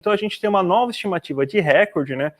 Então a gente tem uma nova estimativa de recorde, né?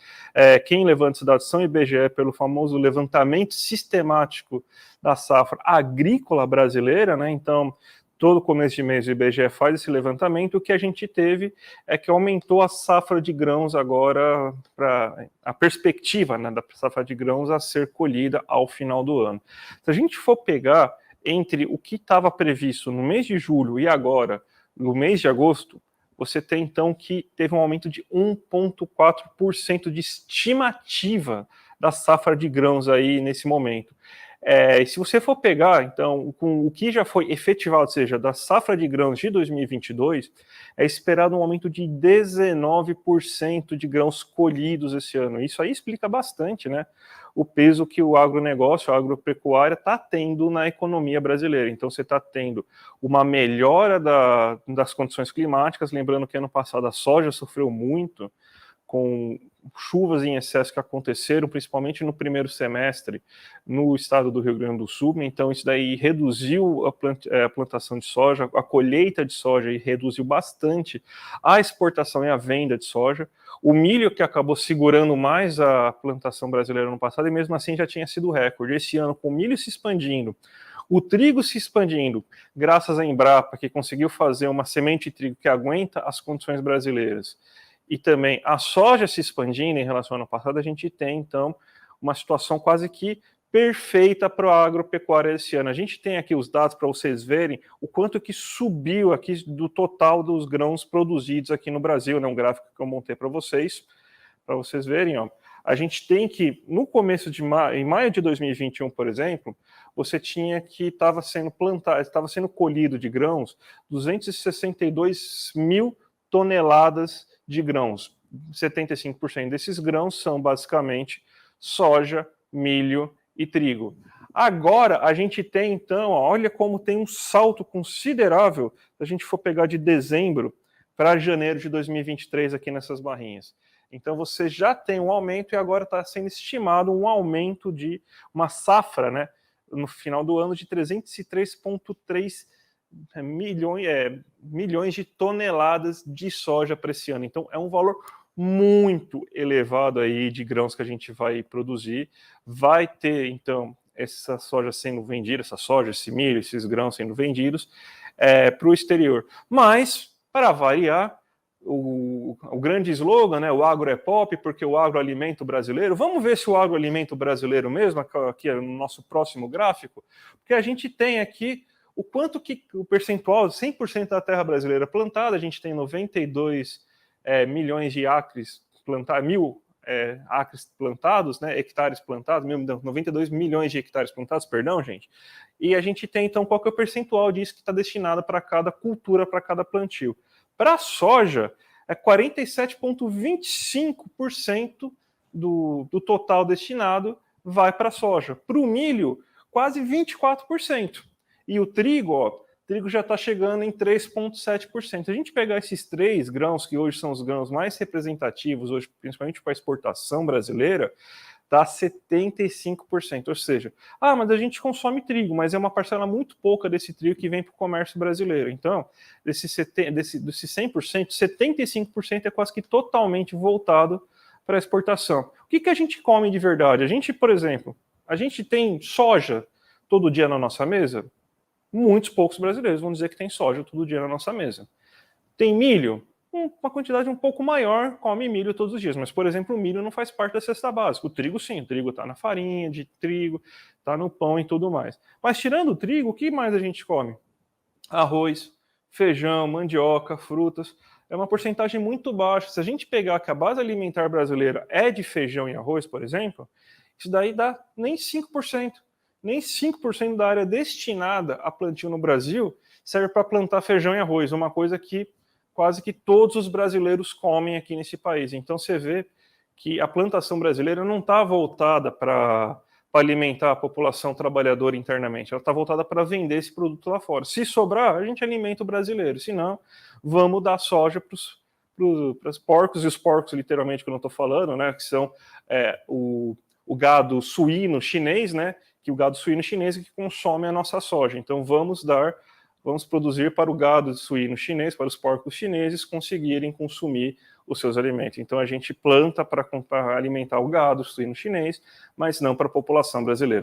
Quem levanta esses dados são o IBGE pelo famoso levantamento sistemático da safra agrícola brasileira, né? Então, todo começo de mês o IBGE faz esse levantamento. O que a gente teve é que aumentou a safra de grãos agora, para a perspectiva, né, da safra de grãos a ser colhida ao final do ano. Se a gente for pegar entre o que estava previsto no mês de julho e agora, no mês de agosto, você tem, então, que teve um aumento de 1,4% de estimativa da safra de grãos aí nesse momento. E se você for pegar, então, com o que já foi efetivado, ou seja, da safra de grãos de 2022, é esperado um aumento de 19% de grãos colhidos esse ano. Isso aí explica bastante, né, o peso que o agronegócio, a agropecuária, está tendo na economia brasileira. Então, você está tendo uma melhora das condições climáticas, lembrando que ano passado a soja sofreu muito com chuvas em excesso que aconteceram, principalmente no primeiro semestre no estado do Rio Grande do Sul. Então isso daí reduziu a plantação de soja, a colheita de soja, e reduziu bastante a exportação e a venda de soja. O milho, que acabou segurando mais a plantação brasileira no passado, e mesmo assim já tinha sido recorde. Esse ano, com o milho se expandindo, o trigo se expandindo, graças à Embrapa, que conseguiu fazer uma semente de trigo que aguenta as condições brasileiras, e também a soja se expandindo em relação ao ano passado, a gente tem, então, uma situação quase que perfeita para a agropecuária esse ano. A gente tem aqui os dados para vocês verem o quanto que subiu aqui do total dos grãos produzidos aqui no Brasil, né? Um gráfico que eu montei para vocês verem, ó. A gente tem que, no começo de maio, em maio de 2021, por exemplo, você tinha que estava sendo colhido de grãos 262 mil toneladas de grãos. 75% desses grãos são basicamente soja, milho e trigo. Agora a gente tem, então, olha como tem um salto considerável se a gente for pegar de dezembro para janeiro de 2023 aqui nessas barrinhas. Então você já tem um aumento, e agora está sendo estimado um aumento de uma safra, né, no final do ano, de 303,3 milhões de toneladas de soja para esse ano. Então é um valor muito elevado aí de grãos que a gente vai produzir. Vai ter, então, essa soja sendo vendida, esse milho, esses grãos sendo vendidos para o exterior. Mas, para variar, o grande slogan, né, o agro é pop, porque o agro alimenta o brasileiro. Vamos ver se o agro alimenta o brasileiro mesmo, aqui no nosso próximo gráfico, porque a gente tem aqui o quanto que o percentual, 100% da terra brasileira plantada, a gente tem 92 milhões de acres plantados, acres plantados, né, hectares plantados, 92 milhões de hectares plantados, perdão, gente. E a gente tem, então, qual que é o percentual disso que está destinado para cada cultura, para cada plantio. Para a soja, é 47,25% do total destinado vai para a soja. Para o milho, quase 24%. E o trigo já está chegando em 3,7%. Se a gente pegar esses três grãos, que hoje são os grãos mais representativos, hoje, principalmente para a exportação brasileira, está 75%. Ou seja, mas a gente consome trigo, mas é uma parcela muito pouca desse trigo que vem para o comércio brasileiro. Então, desse 100%, 75% é quase que totalmente voltado para a exportação. O que a gente come de verdade? A gente, por exemplo, a gente tem soja todo dia na nossa mesa? Muitos poucos brasileiros vão dizer que tem soja todo dia na nossa mesa. Tem milho? Uma quantidade um pouco maior come milho todos os dias, mas, por exemplo, o milho não faz parte da cesta básica. O trigo, sim, o trigo está na farinha de trigo, está no pão e tudo mais. Mas, tirando o trigo, o que mais a gente come? Arroz, feijão, mandioca, frutas. É uma porcentagem muito baixa. Se a gente pegar que a base alimentar brasileira é de feijão e arroz, por exemplo, isso daí dá nem 5%. Nem 5% da área destinada a plantio no Brasil serve para plantar feijão e arroz, uma coisa que quase que todos os brasileiros comem aqui nesse país. Então você vê que a plantação brasileira não está voltada para alimentar a população trabalhadora internamente, ela está voltada para vender esse produto lá fora. Se sobrar, a gente alimenta o brasileiro, se não, vamos dar soja para os porcos, e os porcos literalmente que eu não estou falando, né, que são o gado suíno chinês, né, que o gado suíno chinês é que consome a nossa soja. Então vamos dar vamos produzir para o gado suíno chinês, para os porcos chineses conseguirem consumir os seus alimentos. Então a gente planta para alimentar o gado suíno chinês, mas não para a população brasileira.